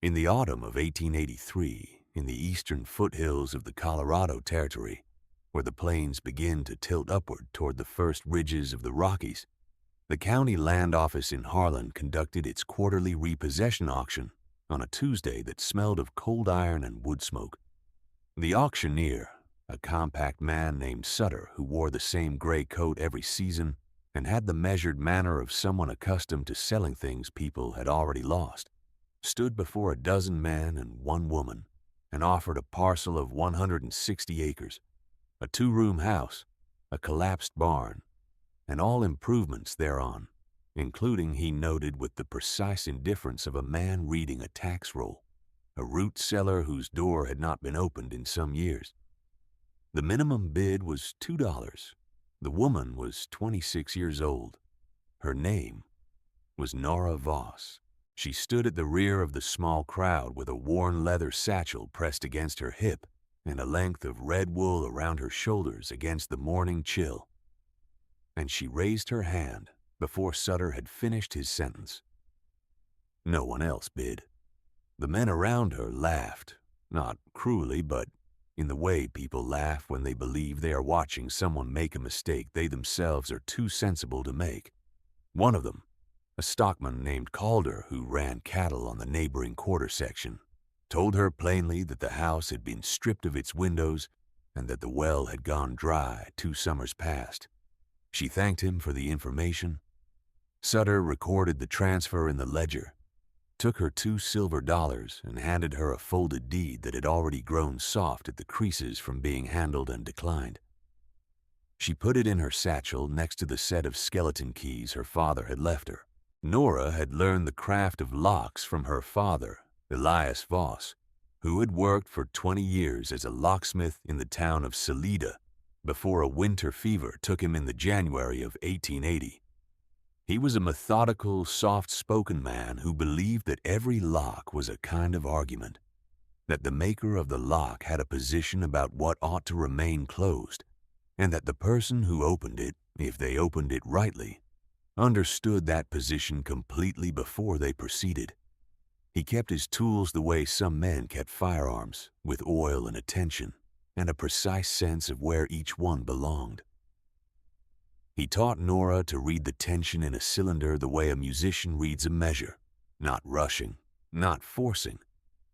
In the autumn of 1883, in the eastern foothills of the Colorado Territory, where the plains begin to tilt upward toward the first ridges of the Rockies, the county land office in Harlan conducted its quarterly repossession auction on a Tuesday that smelled of cold iron and wood smoke. The auctioneer, a compact man named Sutter who wore the same gray coat every season and had the measured manner of someone accustomed to selling things people had already lost, stood before a dozen men and one woman and offered a parcel of 160 acres, a two-room house, a collapsed barn, and all improvements thereon, including, he noted with the precise indifference of a man reading a tax roll, a root cellar whose door had not been opened in some years. The minimum bid was $2. The woman was 26 years old. Her name was Nora Voss. She stood at the rear of the small crowd with a worn leather satchel pressed against her hip and a length of red wool around her shoulders against the morning chill. And she raised her hand before Sutter had finished his sentence. No one else bid. The men around her laughed, not cruelly, but in the way people laugh when they believe they are watching someone make a mistake they themselves are too sensible to make. One of them, a stockman named Calder who ran cattle on the neighboring quarter section, told her plainly that the house had been stripped of its windows and that the well had gone dry 2 summers past. She thanked him for the information. Sutter recorded the transfer in the ledger, took her $2 silver, and handed her a folded deed that had already grown soft at the creases from being handled and declined. She put it in her satchel next to the set of skeleton keys her father had left her. Nora had learned the craft of locks from her father, Elias Voss, who had worked for 20 years as a locksmith in the town of Salida before a winter fever took him in the January of 1880. He was a methodical, soft-spoken man who believed that every lock was a kind of argument, that the maker of the lock had a position about what ought to remain closed, and that the person who opened it, if they opened it rightly, understood that position completely before they proceeded. He kept his tools the way some men kept firearms, with oil and attention, and a precise sense of where each one belonged. He taught Nora to read the tension in a cylinder the way a musician reads a measure, not rushing, not forcing,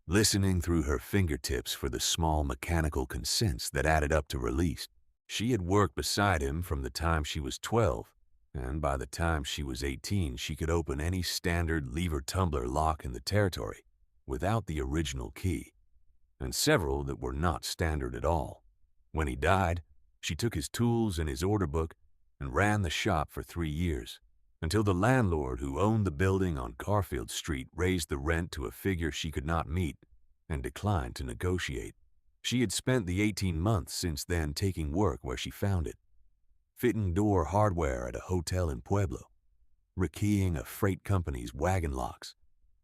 listening through her fingertips for the small mechanical consents that added up to release. She had worked beside him from the time she was 12, and by the time she was 18, she could open any standard lever-tumbler lock in the territory without the original key, and several that were not standard at all. When he died, she took his tools and his order book and ran the shop for 3 years, until the landlord who owned the building on Garfield Street raised the rent to a figure she could not meet and declined to negotiate. She had spent the 18 months since then taking work where she found it, fitting door hardware at a hotel in Pueblo, rekeying a freight company's wagon locks,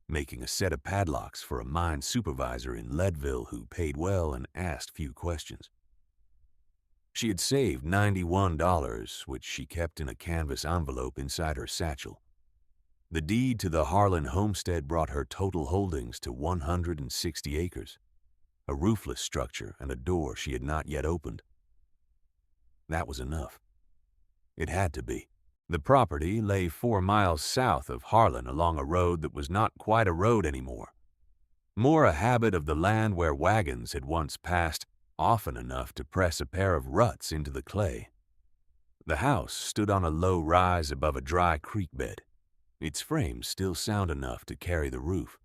making a set of padlocks for a mine supervisor in Leadville who paid well and asked few questions. She had saved $91, which she kept in a canvas envelope inside her satchel. The deed to the Harlan homestead brought her total holdings to 160 acres, a roofless structure and a door she had not yet opened. That was enough. It had to be. The property lay 4 miles south of Harlan along a road that was not quite a road anymore, more a habit of the land where wagons had once passed often enough to press a pair of ruts into the clay. The house stood on a low rise above a dry creek bed, its frame still sound enough to carry the roof,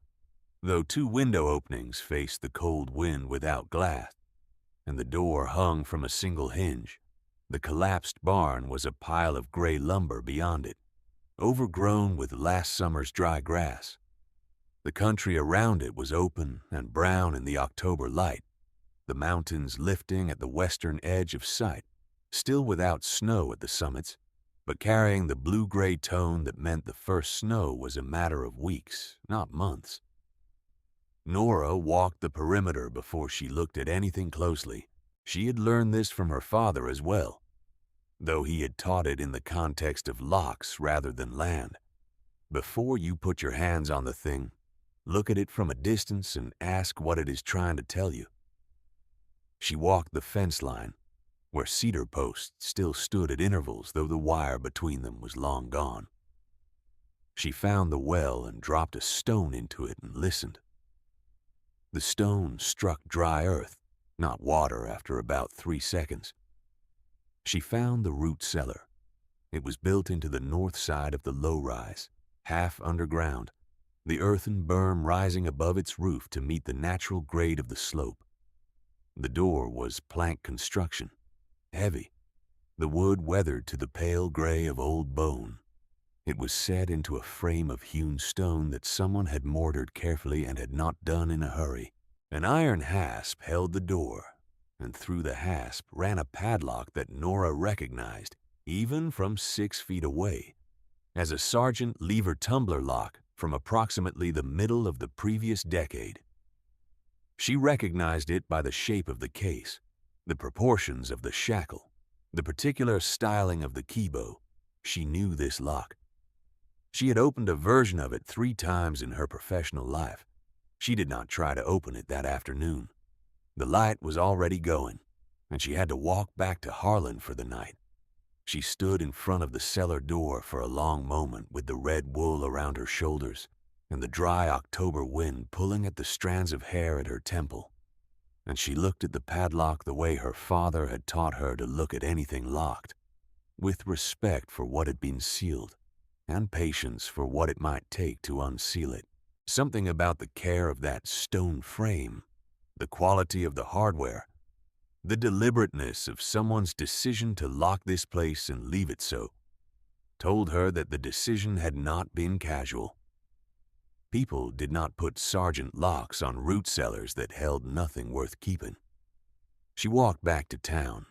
though 2 window openings faced the cold wind without glass, and the door hung from a single hinge. The collapsed barn was a pile of gray lumber beyond it, overgrown with last summer's dry grass. The country around it was open and brown in the October light, the mountains lifting at the western edge of sight, still without snow at the summits, but carrying the blue-gray tone that meant the first snow was a matter of weeks, not months. Nora walked the perimeter before she looked at anything closely. She had learned this from her father as well, though he had taught it in the context of locks rather than land. Before you put your hands on the thing, look at it from a distance and ask what it is trying to tell you. She walked the fence line, where cedar posts still stood at intervals though the wire between them was long gone. She found the well and dropped a stone into it and listened. The stone struck dry earth, not water, after about 3 seconds. She found the root cellar. It was built into the north side of the low-rise, half underground, the earthen berm rising above its roof to meet the natural grade of the slope. The door was plank construction, heavy, the wood weathered to the pale gray of old bone. It was set into a frame of hewn stone that someone had mortared carefully and had not done in a hurry. An iron hasp held the door, and through the hasp ran a padlock that Nora recognized, even from 6 feet away, as a Sargent lever tumbler lock from approximately the middle of the previous decade. She recognized it by the shape of the case, the proportions of the shackle, the particular styling of the keybow. She knew this lock. She had opened a version of it 3 times in her professional life. She did not try to open it that afternoon. The light was already going, and she had to walk back to Harlan for the night. She stood in front of the cellar door for a long moment with the red wool around her shoulders and the dry October wind pulling at the strands of hair at her temple. And she looked at the padlock the way her father had taught her to look at anything locked, with respect for what had been sealed and patience for what it might take to unseal it. Something about the care of that stone frame, the quality of the hardware, the deliberateness of someone's decision to lock this place and leave it so, told her that the decision had not been casual. People did not put Sargent locks on root cellars that held nothing worth keeping. She walked back to town.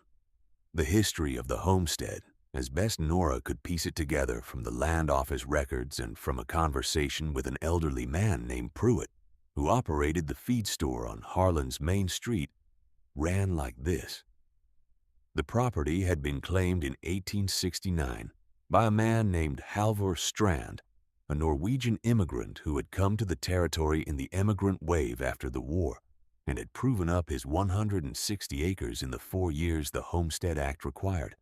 The history of the homestead, as best Nora could piece it together from the land office records and from a conversation with an elderly man named Pruitt, who operated the feed store on Harlan's main street, ran like this. The property had been claimed in 1869 by a man named Halvor Strand, a Norwegian immigrant who had come to the territory in the emigrant wave after the war and had proven up his 160 acres in the 4 years the Homestead Act required,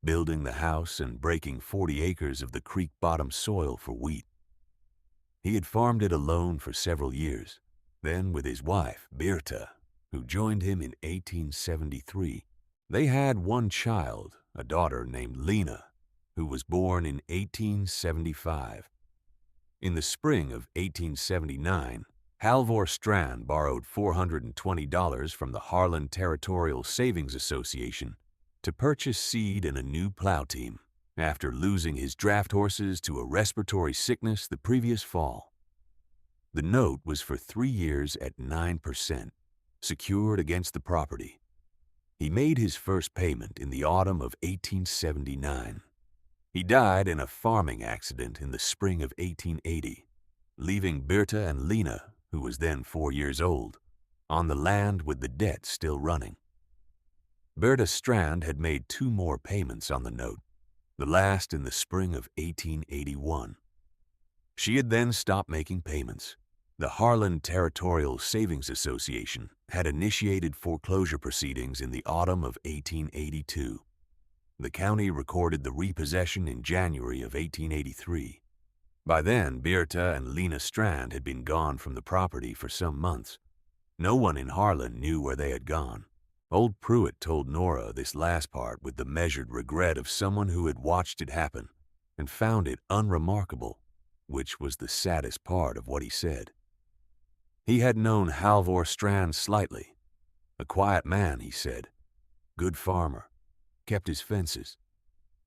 building the house and breaking 40 acres of the creek-bottom soil for wheat. He had farmed it alone for several years, then with his wife, Birta, who joined him in 1873. They had one child, a daughter named Lena, who was born in 1875. In the spring of 1879, Halvor Strand borrowed $420 from the Harlan Territorial Savings Association to purchase seed and a new plow team after losing his draft horses to a respiratory sickness the previous fall. The note was for 3 years at 9%, secured against the property. He made his first payment in the autumn of 1879. He died in a farming accident in the spring of 1880, leaving Birta and Lena, who was then 4 years old, on the land with the debt still running. Birta Strand had made 2 more payments on the note, the last in the spring of 1881. She had then stopped making payments. The Harlan Territorial Savings Association had initiated foreclosure proceedings in the autumn of 1882. The county recorded the repossession in January of 1883. By then, Birta and Lena Strand had been gone from the property for some months. No one in Harlan knew where they had gone. Old Pruitt told Nora this last part with the measured regret of someone who had watched it happen and found it unremarkable, which was the saddest part of what he said. He had known Halvor Strand slightly. A quiet man, he said. Good farmer. Kept his fences.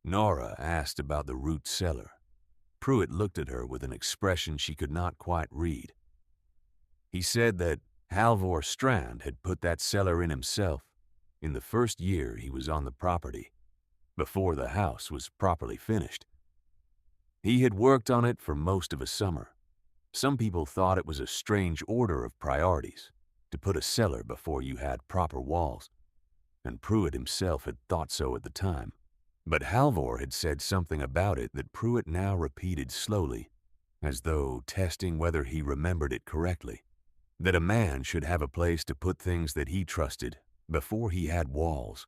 Nora asked about the root cellar. Pruitt looked at her with an expression she could not quite read. He said that Halvor Strand had put that cellar in himself in the first year he was on the property, before the house was properly finished. He had worked on it for most of a summer. Some people thought it was a strange order of priorities to put a cellar before you had proper walls, and Pruitt himself had thought so at the time. But Halvor had said something about it that Pruitt now repeated slowly, as though testing whether he remembered it correctly, that a man should have a place to put things that he trusted before he had walls,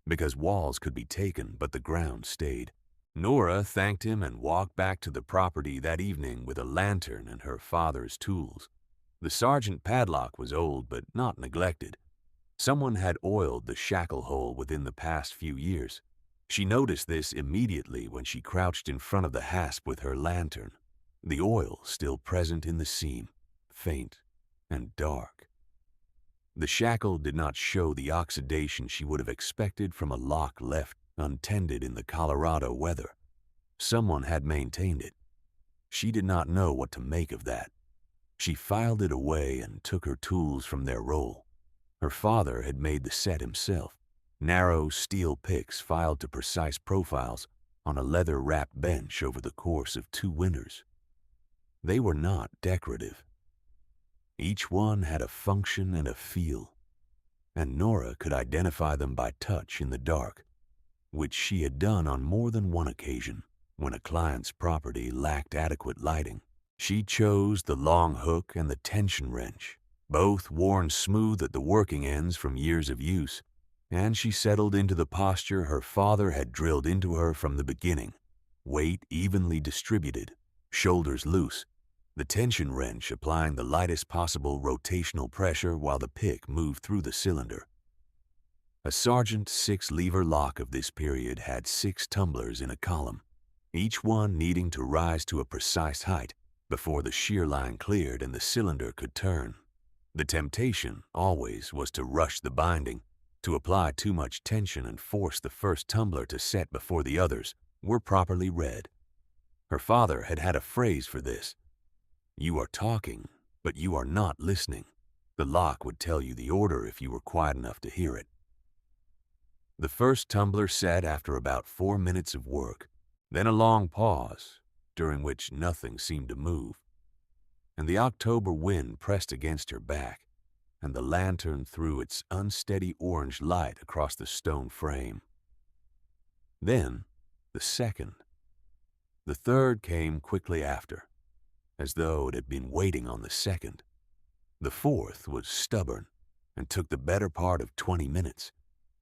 because walls could be taken but the ground stayed. Nora thanked him and walked back to the property that evening with a lantern and her father's tools. The sergeant padlock was old but not neglected. Someone had oiled the shackle hole within the past few years. She noticed this immediately when she crouched in front of the hasp with her lantern, the oil still present in the seam, faint and dark. The shackle did not show the oxidation she would have expected from a lock left untended in the Colorado weather. Someone had maintained it. She did not know what to make of that. She filed it away and took her tools from their roll. Her father had made the set himself, narrow steel picks filed to precise profiles on a leather-wrapped bench over the course of 2 winters. They were not decorative. Each one had a function and a feel, and Nora could identify them by touch in the dark, which she had done on more than one occasion when a client's property lacked adequate lighting. She chose the long hook and the tension wrench, both worn smooth at the working ends from years of use, and she settled into the posture her father had drilled into her from the beginning, weight evenly distributed, shoulders loose, the tension wrench applying the lightest possible rotational pressure while the pick moved through the cylinder. A Sargent 6-lever lock of this period had 6 tumblers in a column, each one needing to rise to a precise height before the shear line cleared and the cylinder could turn. The temptation always was to rush the binding, to apply too much tension and force the first tumbler to set before the others were properly read. Her father had had a phrase for this. "You are talking, but you are not listening." The lock would tell you the order if you were quiet enough to hear it. The first tumbler set after about 4 minutes of work, then a long pause, during which nothing seemed to move, and the October wind pressed against her back, and the lantern threw its unsteady orange light across the stone frame. Then the second. The third came quickly after, as though it had been waiting on the second. The fourth was stubborn and took the better part of 20 minutes,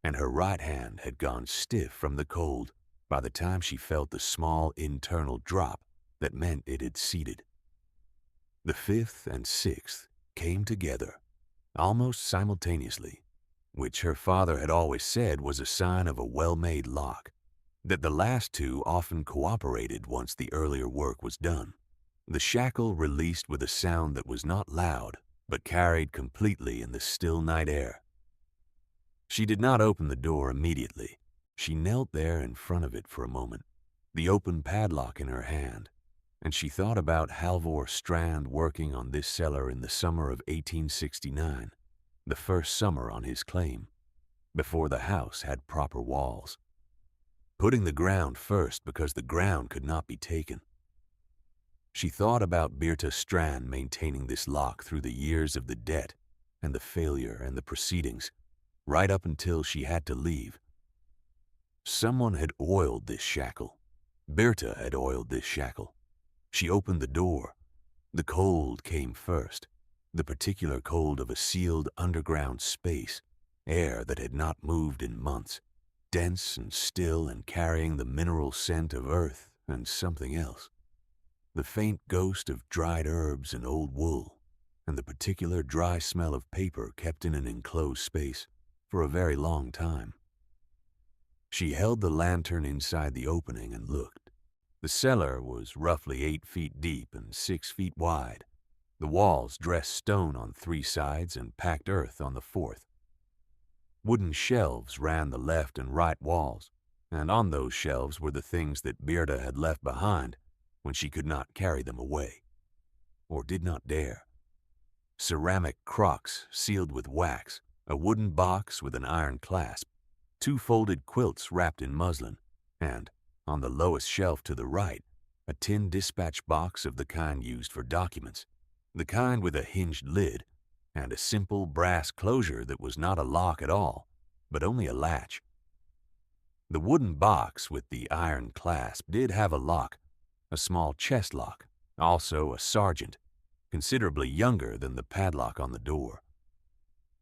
and her right hand had gone stiff from the cold by the time she felt the small internal drop that meant it had seated. The fifth and sixth came together, almost simultaneously, which her father had always said was a sign of a well-made lock, that the last 2 often cooperated once the earlier work was done. The shackle released with a sound that was not loud, but carried completely in the still night air. She did not open the door immediately. She knelt there in front of it for a moment, the open padlock in her hand, and she thought about Halvor Strand working on this cellar in the summer of 1869, the first summer on his claim, before the house had proper walls. Putting the ground first because the ground could not be taken. She thought about Bertha Strand maintaining this lock through the years of the debt and the failure and the proceedings, right up until she had to leave. Someone had oiled this shackle. Bertha had oiled this shackle. She opened the door. The cold came first, the particular cold of a sealed underground space, air that had not moved in months, dense and still and carrying the mineral scent of earth and something else. The faint ghost of dried herbs and old wool, and the particular dry smell of paper kept in an enclosed space for a very long time. She held the lantern inside the opening and looked. The cellar was roughly 8 feet deep and 6 feet wide. The walls dressed stone on 3 sides and packed earth on the 4th. Wooden shelves ran the left and right walls, and on those shelves were the things that Bertha had left behind when she could not carry them away, or did not dare. Ceramic crocks sealed with wax, a wooden box with an iron clasp, 2 folded quilts wrapped in muslin, and, on the lowest shelf to the right, a tin dispatch box of the kind used for documents, the kind with a hinged lid, and a simple brass closure that was not a lock at all, but only a latch. The wooden box with the iron clasp did have a lock, a small chest lock, Also a sergeant, considerably younger than the padlock on the door.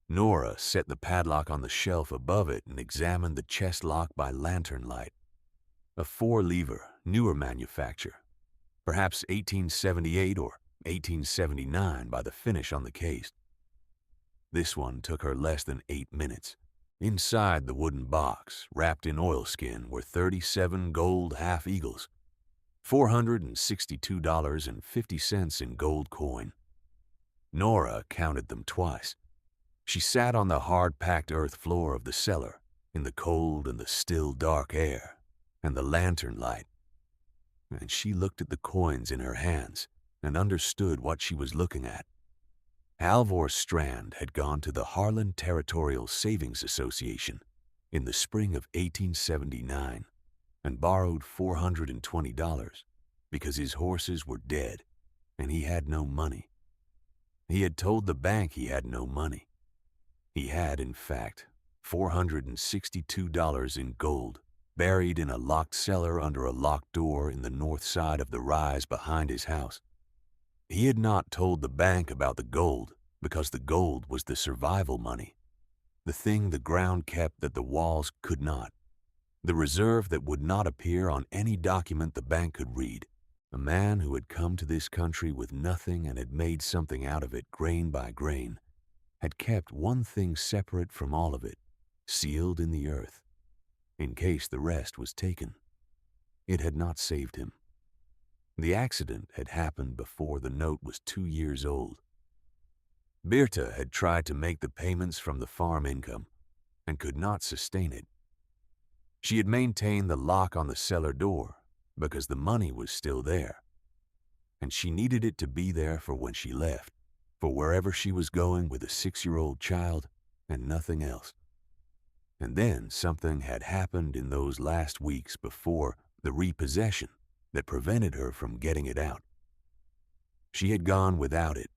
Nora set the padlock on the shelf above it and examined the chest lock by lantern light. A 4-lever, newer manufacture, perhaps 1878 or 1879 by the finish on the case. This one took her less than 8 minutes. Inside the wooden box, wrapped in oilskin, were 37 gold half-eagles, $462.50 in gold coin. Nora counted them twice. She sat on the hard-packed earth floor of the cellar, in the cold and the still dark air, and the lantern light. And she looked at the coins in her hands and understood what she was looking at. Halvor Strand had gone to the Harlan Territorial Savings Association in the spring of 1879 and borrowed $420 because his horses were dead and he had no money. He had told the bank he had no money. He had, in fact, $462 in gold, buried in a locked cellar under a locked door in the north side of the rise behind his house. He had not told the bank about the gold because the gold was the survival money, the thing the ground kept that the walls could not, the reserve that would not appear on any document the bank could read. A man who had come to this country with nothing and had made something out of it grain by grain, had kept one thing separate from all of it, sealed in the earth, in case the rest was taken. It had not saved him. The accident had happened before the note was 2 years old. Birta had tried to make the payments from the farm income and could not sustain it. She had maintained the lock on the cellar door because the money was still there, and she needed it to be there for when she left, for wherever she was going with a 6-year-old child and nothing else. And then something had happened in those last weeks before the repossession that prevented her from getting it out. She had gone without it.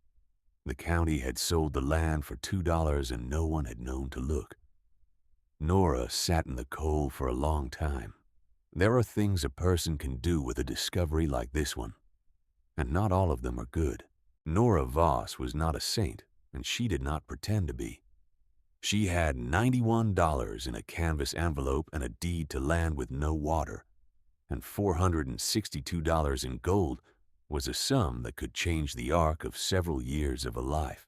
The county had sold the land for $2 and no one had known to look. Nora sat in the cold for a long time. There are things a person can do with a discovery like this one, and not all of them are good. Nora Voss was not a saint, and she did not pretend to be. She had $91 in a canvas envelope and a deed to land with no water, and $462 in gold was a sum that could change the arc of several years of a life.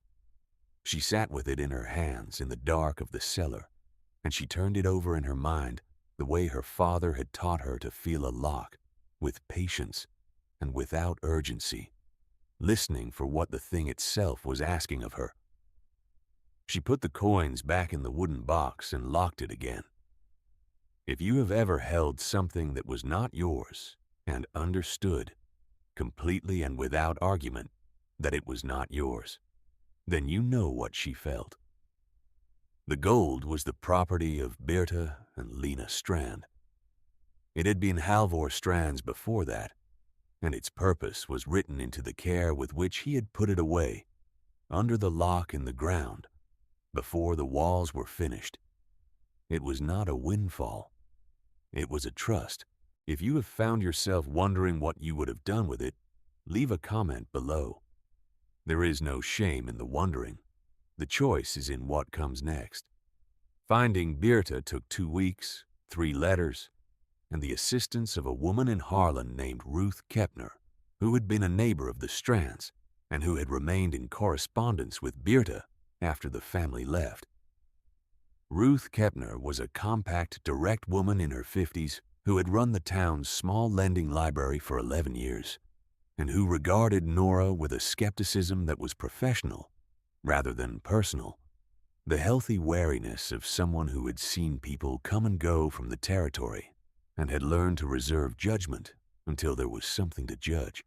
She sat with it in her hands in the dark of the cellar, and she turned it over in her mind the way her father had taught her to feel a lock, with patience and without urgency, listening for what the thing itself was asking of her. She put the coins back in the wooden box and locked it again. If you have ever held something that was not yours and understood, completely and without argument, that it was not yours, then you know what she felt. The gold was the property of Birta and Lena Strand. It had been Halvor Strand's before that, and its purpose was written into the care with which he had put it away, under the lock in the ground, before the walls were finished. It was not a windfall. It was a trust. If you have found yourself wondering what you would have done with it, leave a comment below. There is no shame in the wondering. The choice is in what comes next. Finding Birta took 2 weeks, 3 letters, and the assistance of a woman in Harlan named Ruth Kepner, who had been a neighbor of the Strands and who had remained in correspondence with Birta after the family left. Ruth Kepner was a compact, direct woman in her 50s who had run the town's small lending library for 11 years and who regarded Nora with a skepticism that was professional rather than personal, the healthy wariness of someone who had seen people come and go from the territory and had learned to reserve judgment until there was something to judge.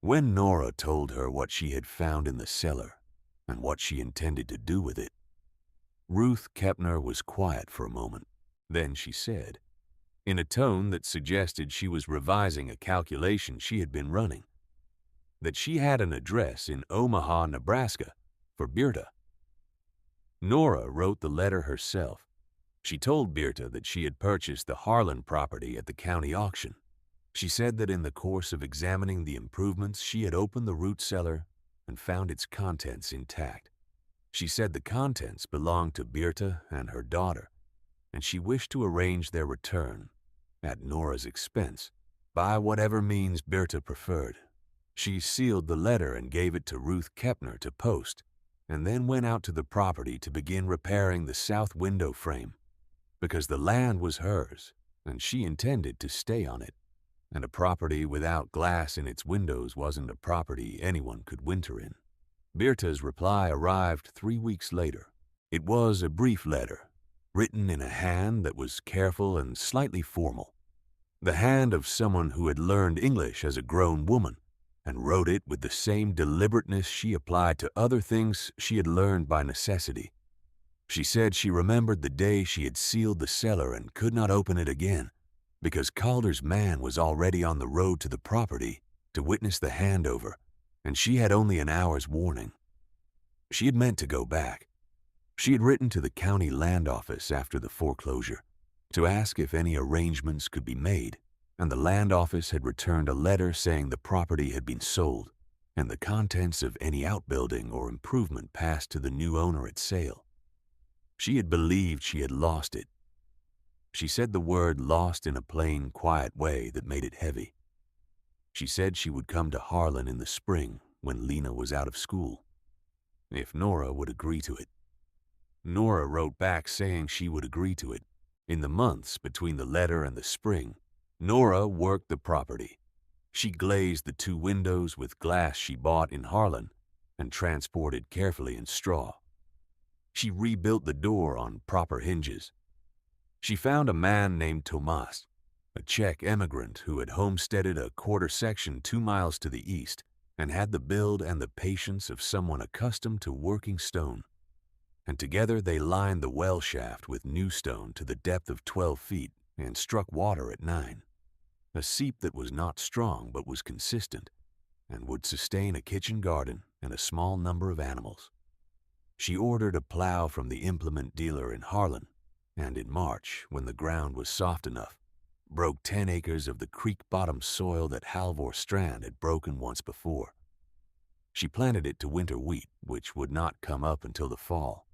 When Nora told her what she had found in the cellar and what she intended to do with it, Ruth Kepner was quiet for a moment. Then she said, in a tone that suggested she was revising a calculation she had been running, that she had an address in Omaha, Nebraska, for Birta. Nora wrote the letter herself. She told Birta that she had purchased the Harlan property at the county auction. She said that in the course of examining the improvements, she had opened the root cellar and found its contents intact. She said the contents belonged to Birta and her daughter, and she wished to arrange their return, at Nora's expense, by whatever means Birta preferred. She sealed the letter and gave it to Ruth Kepner to post, and then went out to the property to begin repairing the south window frame, because the land was hers, and she intended to stay on it, and a property without glass in its windows wasn't a property anyone could winter in. Birta's reply arrived 3 weeks later. It was a brief letter, written in a hand that was careful and slightly formal, the hand of someone who had learned English as a grown woman, and wrote it with the same deliberateness she applied to other things she had learned by necessity. She said she remembered the day she had sealed the cellar and could not open it again, because Calder's man was already on the road to the property to witness the handover, and she had only an hour's warning. She had meant to go back. She had written to the county land office after the foreclosure to ask if any arrangements could be made, and the land office had returned a letter saying the property had been sold and the contents of any outbuilding or improvement passed to the new owner at sale. She had believed she had lost it. She said the word lost in a plain, quiet way that made it heavy. She said she would come to Harlan in the spring when Lena was out of school, if Nora would agree to it. Nora wrote back saying she would agree to it. In the months between the letter and the spring, Nora worked the property. She glazed the 2 windows with glass she bought in Harlan and transported carefully in straw. She rebuilt the door on proper hinges. She found a man named Tomas, a Czech emigrant who had homesteaded a quarter section 2 miles to the east and had the build and the patience of someone accustomed to working stone. And together they lined the well shaft with new stone to the depth of 12 feet and struck water at 9. A seep that was not strong but was consistent and would sustain a kitchen garden and a small number of animals. She ordered a plow from the implement dealer in Harlan, and in March, when the ground was soft enough, broke 10 acres of the creek-bottom soil that Halvor Strand had broken once before. She planted it to winter wheat, which would not come up until the fall.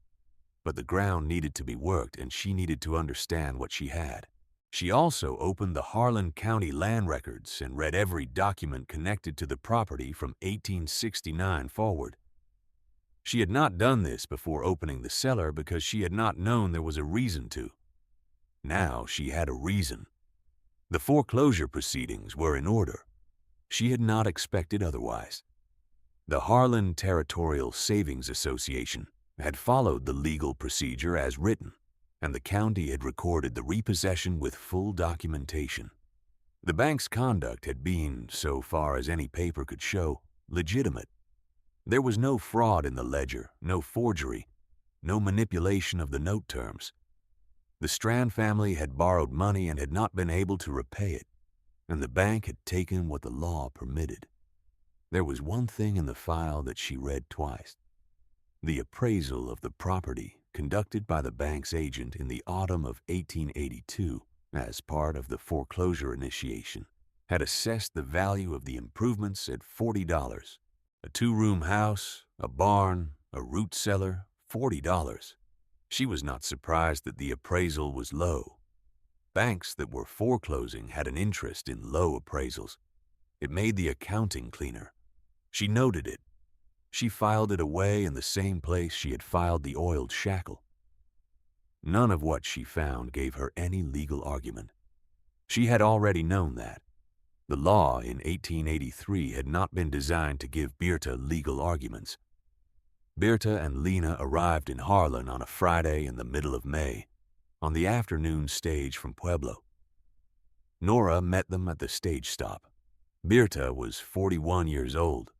But the ground needed to be worked, and she needed to understand what she had. She also opened the Harlan County land records and read every document connected to the property from 1869 forward. She had not done this before opening the cellar because she had not known there was a reason to. Now she had a reason. The foreclosure proceedings were in order. She had not expected otherwise. The Harlan Territorial Savings Association had followed the legal procedure as written, and the county had recorded the repossession with full documentation. The bank's conduct had been, so far as any paper could show, legitimate. There was no fraud in the ledger, no forgery, no manipulation of the note terms. The Strand family had borrowed money and had not been able to repay it, and the bank had taken what the law permitted. There was one thing in the file that she read twice. The appraisal of the property conducted by the bank's agent in the autumn of 1882 as part of the foreclosure initiation had assessed the value of the improvements at $40. A 2-room house, a barn, a root cellar, $40. She was not surprised that the appraisal was low. Banks that were foreclosing had an interest in low appraisals. It made the accounting cleaner. She noted it. She filed it away in the same place she had filed the oiled shackle. None of what she found gave her any legal argument. She had already known that. The law in 1883 had not been designed to give Birta legal arguments. Birta and Lena arrived in Harlan on a Friday in the middle of May, on the afternoon stage from Pueblo. Nora met them at the stage stop. Birta was 41 years old,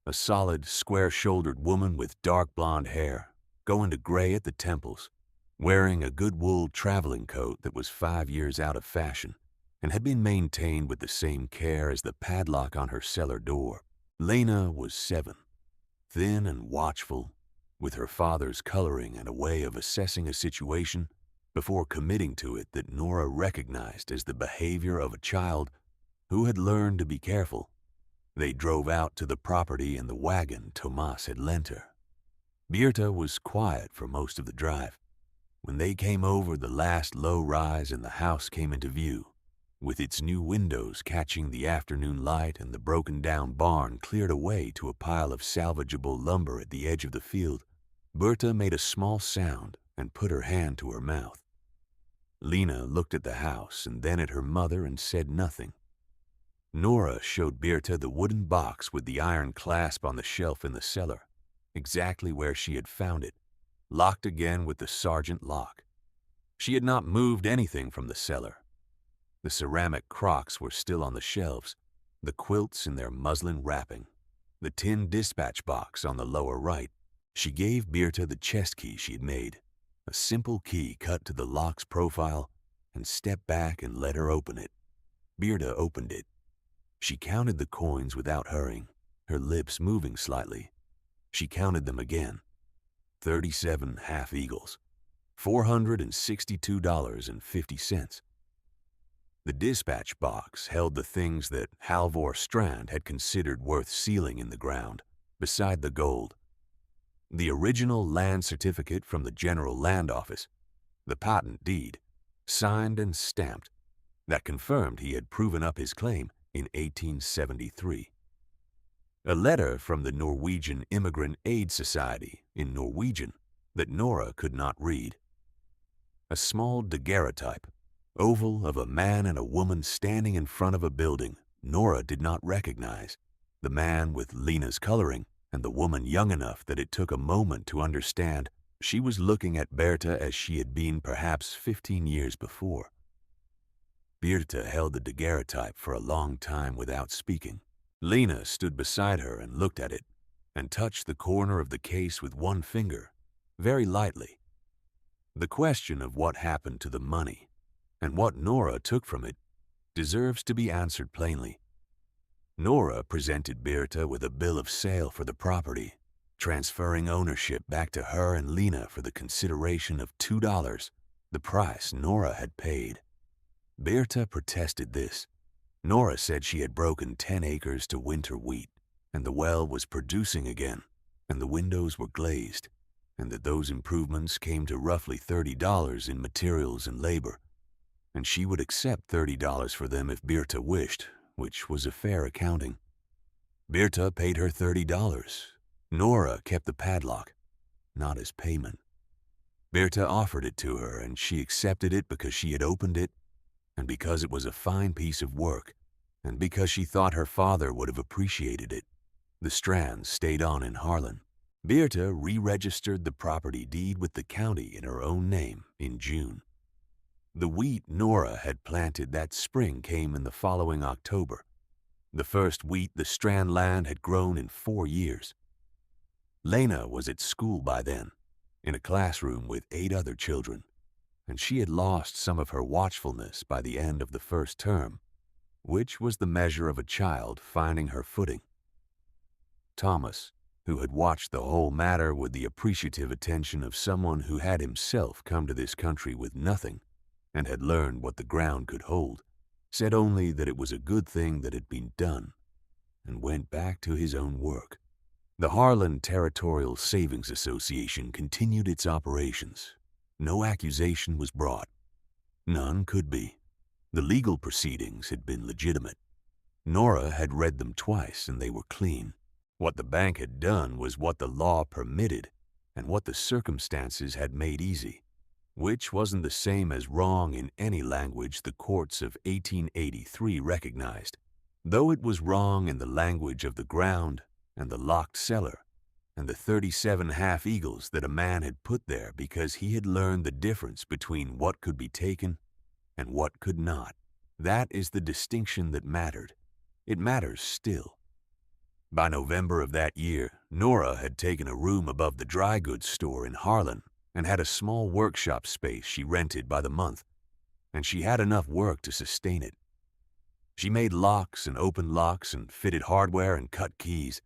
a solid, square-shouldered woman with dark blonde hair, going to gray at the temples, wearing a good wool traveling coat that was 5 years out of fashion and had been maintained with the same care as the padlock on her cellar door. Lena was 7, thin and watchful, with her father's coloring and a way of assessing a situation before committing to it that Nora recognized as the behavior of a child who had learned to be careful. They drove out to the property in the wagon Tomas had lent her. Birta was quiet for most of the drive. When they came over the last low rise and the house came into view, with its new windows catching the afternoon light and the broken-down barn cleared away to a pile of salvageable lumber at the edge of the field, Birta made a small sound and put her hand to her mouth. Lena looked at the house and then at her mother and said nothing. Nora showed Birta the wooden box with the iron clasp on the shelf in the cellar, exactly where she had found it, locked again with the sergeant lock. She had not moved anything from the cellar. The ceramic crocks were still on the shelves, the quilts in their muslin wrapping, the tin dispatch box on the lower right. She gave Birta the chest key she had made, a simple key cut to the lock's profile, and stepped back and let her open it. Birta opened it. She counted the coins without hurrying, her lips moving slightly. She counted them again. 37 half-eagles, $462.50. The dispatch box held the things that Halvor Strand had considered worth sealing in the ground, beside the gold. The original land certificate from the General Land Office, the patent deed, signed and stamped, that confirmed he had proven up his claim in 1873. A letter from the Norwegian Immigrant Aid Society in Norwegian that Nora could not read. A small daguerreotype, oval of a man and a woman standing in front of a building Nora did not recognize, the man with Lena's coloring and the woman young enough that it took a moment to understand she was looking at Birta as she had been perhaps 15 years before. Birta held the daguerreotype for a long time without speaking. Lena stood beside her and looked at it, and touched the corner of the case with one finger, very lightly. The question of what happened to the money, and what Nora took from it, deserves to be answered plainly. Nora presented Birta with a bill of sale for the property, transferring ownership back to her and Lena for the consideration of $2, the price Nora had paid. Birta protested this. Nora said she had broken 10 acres to winter wheat, and the well was producing again, and the windows were glazed, and that those improvements came to roughly $30 in materials and labor, and she would accept $30 for them if Birta wished, which was a fair accounting. Birta paid her $30. Nora kept the padlock, not as payment. Birta offered it to her, and she accepted it because she had opened it, and because it was a fine piece of work, and because she thought her father would have appreciated it. The Strands stayed on in Harlan. Birta re-registered the property deed with the county in her own name in June. The wheat Nora had planted that spring came in the following October, the first wheat the Strand land had grown in 4 years. Lena was at school by then, in a classroom with 8 other children, and she had lost some of her watchfulness by the end of the first term, which was the measure of a child finding her footing. Thomas, who had watched the whole matter with the appreciative attention of someone who had himself come to this country with nothing and had learned what the ground could hold, said only that it was a good thing that had been done, and went back to his own work. The Harlan Territorial Savings Association continued its operations. No accusation was brought. None could be. The legal proceedings had been legitimate. Nora had read them twice, and they were clean. What the bank had done was what the law permitted and what the circumstances had made easy, which wasn't the same as wrong in any language the courts of 1883 recognized, though it was wrong in the language of the ground and the locked cellar and the 37 half-eagles that a man had put there because he had learned the difference between what could be taken and what could not. That is the distinction that mattered. It matters still. By November of that year, Nora had taken a room above the dry goods store in Harlan and had a small workshop space she rented by the month, and she had enough work to sustain it. She made locks and opened locks and fitted hardware and cut keys,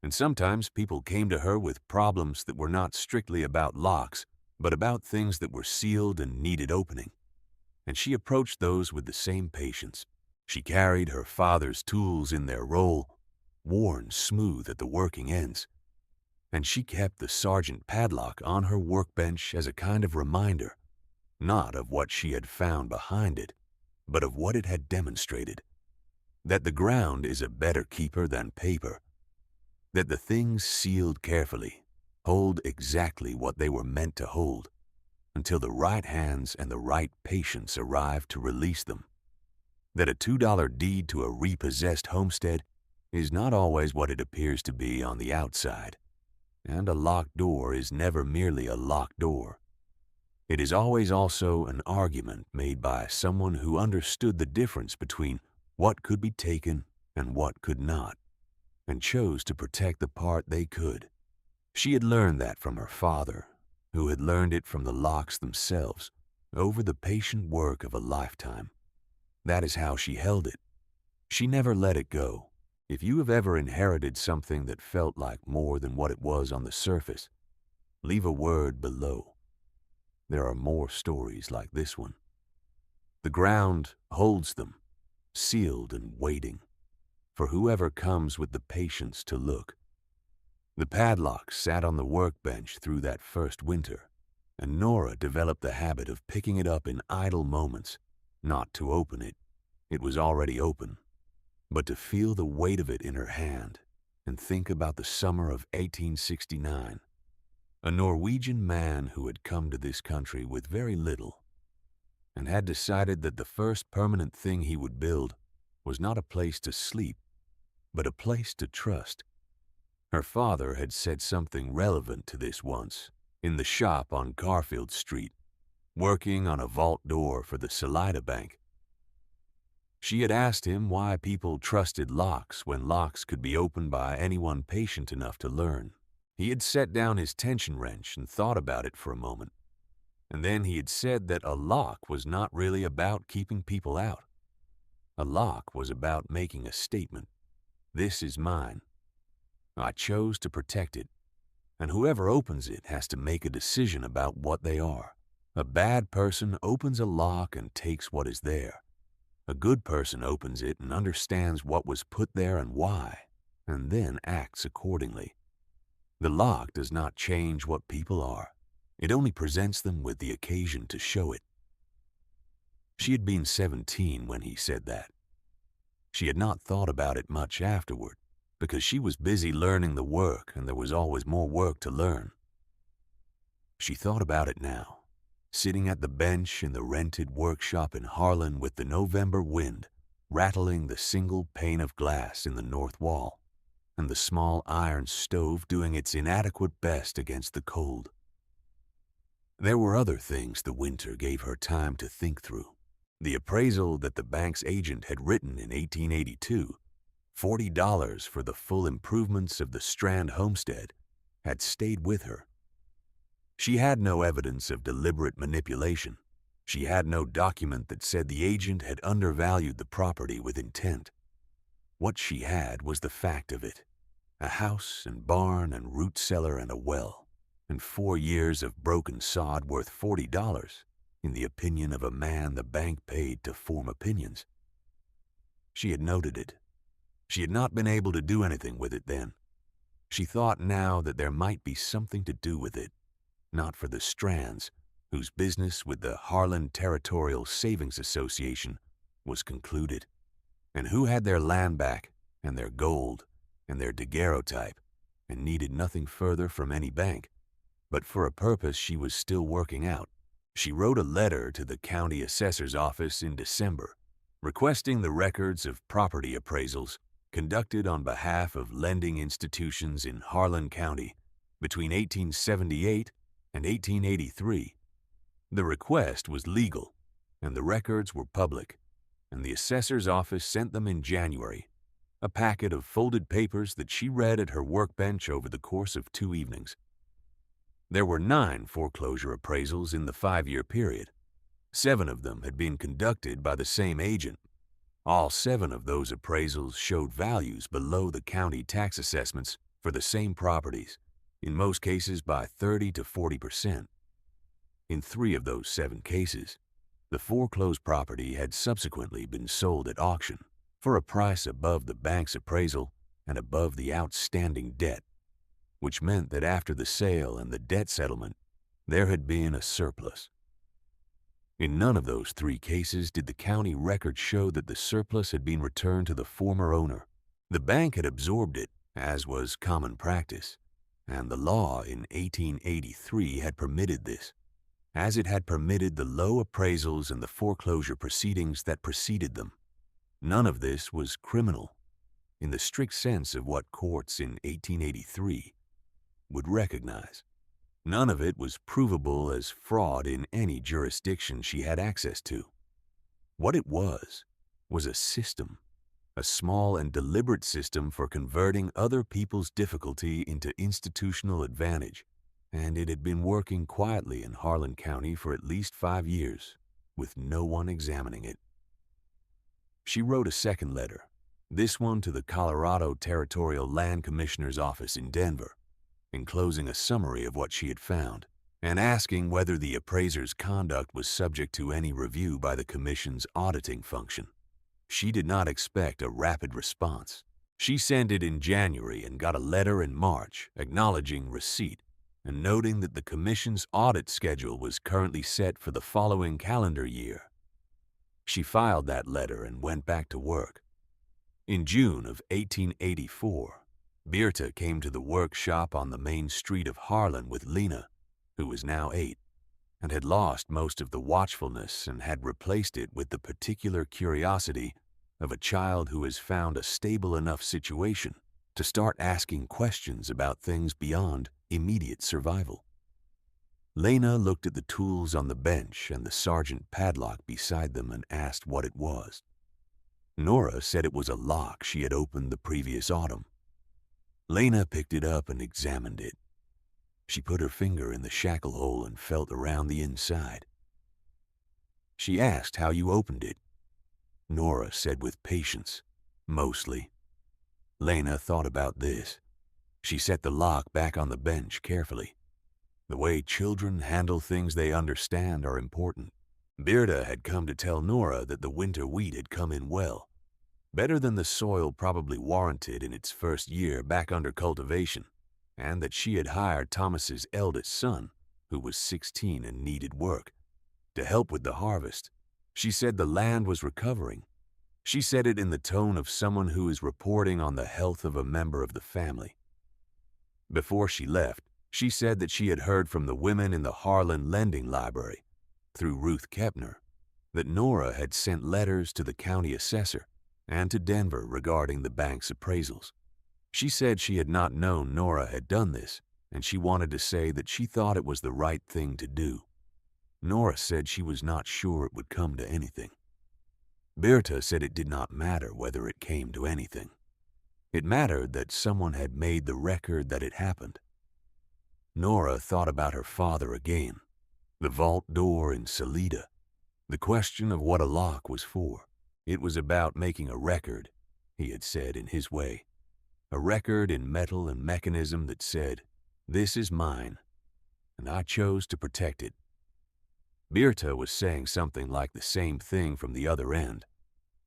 and sometimes people came to her with problems that were not strictly about locks, but about things that were sealed and needed opening, and she approached those with the same patience. She carried her father's tools in their roll, worn smooth at the working ends, and she kept the sergeant padlock on her workbench as a kind of reminder, not of what she had found behind it, but of what it had demonstrated, that the ground is a better keeper than paper, that the things sealed carefully hold exactly what they were meant to hold until the right hands and the right patience arrive to release them, that a $2 deed to a repossessed homestead is not always what it appears to be on the outside, and a locked door is never merely a locked door. It is always also an argument made by someone who understood the difference between what could be taken and what could not, and chose to protect the part they could. She had learned that from her father, who had learned it from the locks themselves, over the patient work of a lifetime. That is how she held it. She never let it go. If you have ever inherited something that felt like more than what it was on the surface, leave a word below. There are more stories like this one. The ground holds them, sealed and waiting, for whoever comes with the patience to look. The padlock sat on the workbench through that first winter, and Nora developed the habit of picking it up in idle moments, not to open it. It was already open, but to feel the weight of it in her hand and think about the summer of 1869, a Norwegian man who had come to this country with very little and had decided that the first permanent thing he would build was not a place to sleep, but a place to trust. Her father had said something relevant to this once, in the shop on Garfield Street, working on a vault door for the Cellar Bank. She had asked him why people trusted locks when locks could be opened by anyone patient enough to learn. He had set down his tension wrench and thought about it for a moment, and then he had said that a lock was not really about keeping people out. A lock was about making a statement. This is mine. I chose to protect it, and whoever opens it has to make a decision about what they are. A bad person opens a lock and takes what is there. A good person opens it and understands what was put there and why, and then acts accordingly. The lock does not change what people are. It only presents them with the occasion to show it. She had been 17 when he said that. She had not thought about it much afterward, because she was busy learning the work and there was always more work to learn. She thought about it now, sitting at the bench in the rented workshop in Harlan with the November wind rattling the single pane of glass in the north wall, and the small iron stove doing its inadequate best against the cold. There were other things the winter gave her time to think through. The appraisal that the bank's agent had written in 1882, $40 for the full improvements of the Strand homestead, had stayed with her. She had no evidence of deliberate manipulation. She had no document that said the agent had undervalued the property with intent. What she had was the fact of it: a house and barn and root cellar and a well, and 4 years of broken sod worth $40, in the opinion of a man the bank paid to form opinions. She had noted it. She had not been able to do anything with it then. She thought now that there might be something to do with it, not for the Strands, whose business with the Harlan Territorial Savings Association was concluded, and who had their land back and their gold and their daguerreotype and needed nothing further from any bank, but for a purpose she was still working out. She wrote a letter to the county assessor's office in December, requesting the records of property appraisals conducted on behalf of lending institutions in Harlan County between 1878 and 1883. The request was legal, and the records were public, and the assessor's office sent them in January, a packet of folded papers that she read at her workbench over the course of 2 evenings. There were 9 foreclosure appraisals in the 5-year period. 7 of them had been conducted by the same agent. All 7 of those appraisals showed values below the county tax assessments for the same properties, in most cases by 30 to 40%. In 3 of those 7 cases, The foreclosed property had subsequently been sold at auction for a price above the bank's appraisal and above the outstanding debt, which meant that after the sale and the debt settlement, there had been a surplus. In none of those three cases did the county record show that the surplus had been returned to the former owner. The bank had absorbed it, as was common practice, and the law in 1883 had permitted this, as it had permitted the low appraisals and the foreclosure proceedings that preceded them. None of this was criminal, in the strict sense of what courts in 1883 would recognize. None of it was provable as fraud in any jurisdiction she had access to. What it was a system, a small and deliberate system for converting other people's difficulty into institutional advantage, and it had been working quietly in Harlan County for at least 5 years, with no one examining it. She wrote a second letter, this one to the Colorado Territorial Land Commissioner's office in Denver, enclosing a summary of what she had found, and asking whether the appraiser's conduct was subject to any review by the Commission's auditing function. She did not expect a rapid response. She sent it in January and got a letter in March acknowledging receipt and noting that the Commission's audit schedule was currently set for the following calendar year. She filed that letter and went back to work. In June of 1884, Birta came to the workshop on the main street of Harlan with Lena, who was now 8, and had lost most of the watchfulness and had replaced it with the particular curiosity of a child who has found a stable enough situation to start asking questions about things beyond immediate survival. Lena looked at the tools on the bench and the sergeant padlock beside them and asked what it was. Nora said it was a lock she had opened the previous autumn. Lena picked it up and examined it. She put her finger in the shackle hole and felt around the inside. She asked how you opened it. Nora said with patience, mostly. Lena thought about this. She set the lock back on the bench carefully. The way children handle things they understand are important. Birta had come to tell Nora that the winter wheat had come in well, better than the soil probably warranted in its first year back under cultivation, and that she had hired Thomas's eldest son, who was 16 and needed work, to help with the harvest. She said the land was recovering. She said it in the tone of someone who is reporting on the health of a member of the family. Before she left, she said that she had heard from the women in the Harlan Lending Library, through Ruth Kepner, that Nora had sent letters to the county assessor and to Denver regarding the bank's appraisals. She said she had not known Nora had done this, and she wanted to say that she thought it was the right thing to do. Nora said she was not sure it would come to anything. Birta said it did not matter whether it came to anything. It mattered that someone had made the record that it happened. Nora thought about her father again, the vault door in Salida, the question of what a lock was for. It was about making a record, he had said in his way, a record in metal and mechanism that said, "This is mine, and I chose to protect it." Birta was saying something like the same thing from the other end.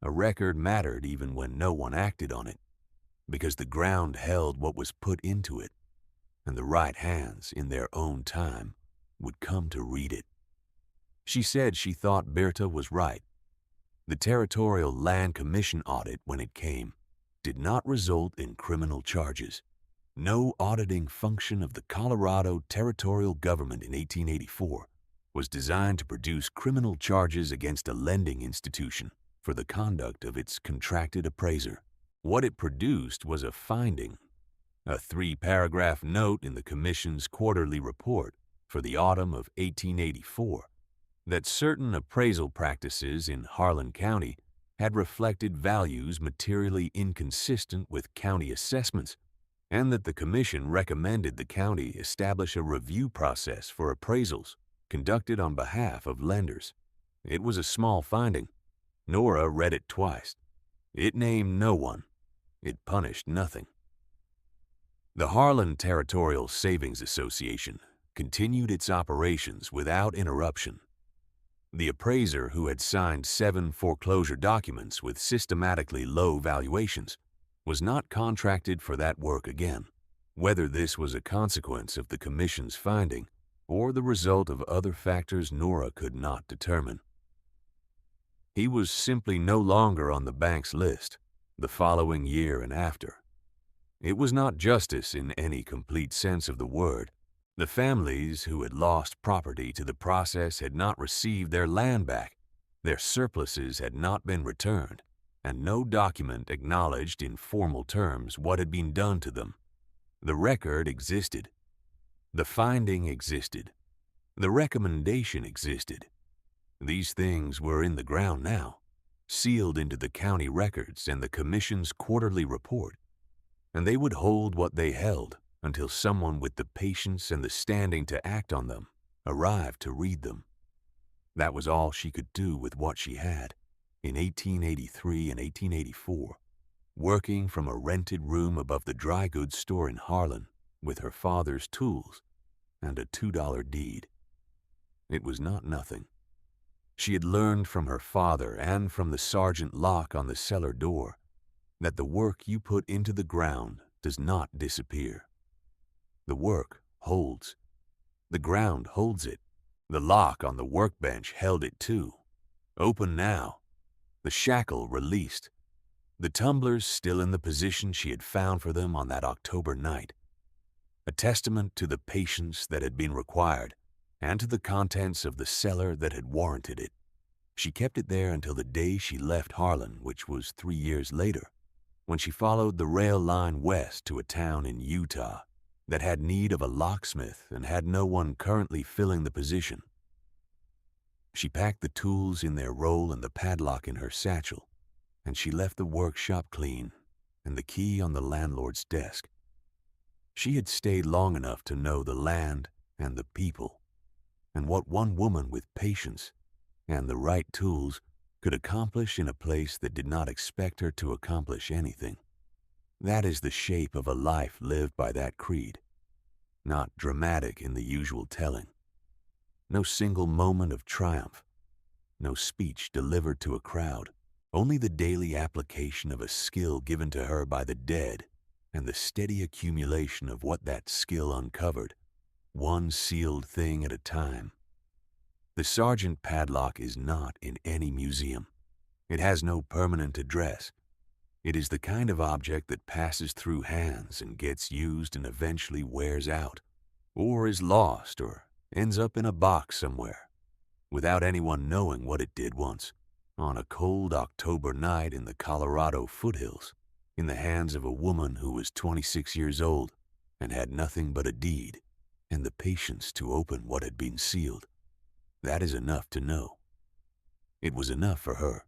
A record mattered even when no one acted on it, because the ground held what was put into it, and the right hands, in their own time, would come to read it. She said she thought Birta was right. The Territorial Land Commission audit, when it came, did not result in criminal charges. No auditing function of the Colorado territorial government in 1884 was designed to produce criminal charges against a lending institution for the conduct of its contracted appraiser. What it produced was a finding, a 3-paragraph note in the Commission's quarterly report for the autumn of 1884, that certain appraisal practices in Harlan County had reflected values materially inconsistent with county assessments, and that the Commission recommended the county establish a review process for appraisals conducted on behalf of lenders. It was a small finding. Nora read it twice. It named no one. It punished nothing. The Harlan Territorial Savings Association continued its operations without interruption. The appraiser who had signed 7 foreclosure documents with systematically low valuations was not contracted for that work again. Whether this was a consequence of the commission's finding or the result of other factors Nora could not determine. He was simply no longer on the bank's list the following year and after. It was not justice in any complete sense of the word. The families who had lost property to the process had not received their land back, their surpluses had not been returned, and no document acknowledged in formal terms what had been done to them. The record existed. The finding existed. The recommendation existed. These things were in the ground now, sealed into the county records and the commission's quarterly report, and they would hold what they held until someone with the patience and the standing to act on them arrived to read them. That was all she could do with what she had in 1883 and 1884, working from a rented room above the dry goods store in Harlan with her father's tools and a $2 deed. It was not nothing. She had learned from her father and from the sergeant lock on the cellar door that the work you put into the ground does not disappear. The work holds. The ground holds it. The lock on the workbench held it too. Open now. The shackle released. The tumblers still in the position she had found for them on that October night. A testament to the patience that had been required and to the contents of the cellar that had warranted it. She kept it there until the day she left Harlan, which was 3 years later, when she followed the rail line west to a town in Utah that had need of a locksmith and had no one currently filling the position. She packed the tools in their roll and the padlock in her satchel, and she left the workshop clean and the key on the landlord's desk. She had stayed long enough to know the land and the people, and what one woman with patience and the right tools could accomplish in a place that did not expect her to accomplish anything. That is the shape of a life lived by that creed, not dramatic in the usual telling. No single moment of triumph, no speech delivered to a crowd, only the daily application of a skill given to her by the dead and the steady accumulation of what that skill uncovered, one sealed thing at a time. The sergeant padlock is not in any museum. It has no permanent address. It is the kind of object that passes through hands and gets used and eventually wears out, or is lost or ends up in a box somewhere, without anyone knowing what it did once, on a cold October night in the Colorado foothills, in the hands of a woman who was 26 years old and had nothing but a deed and the patience to open what had been sealed. That is enough to know. It was enough for her.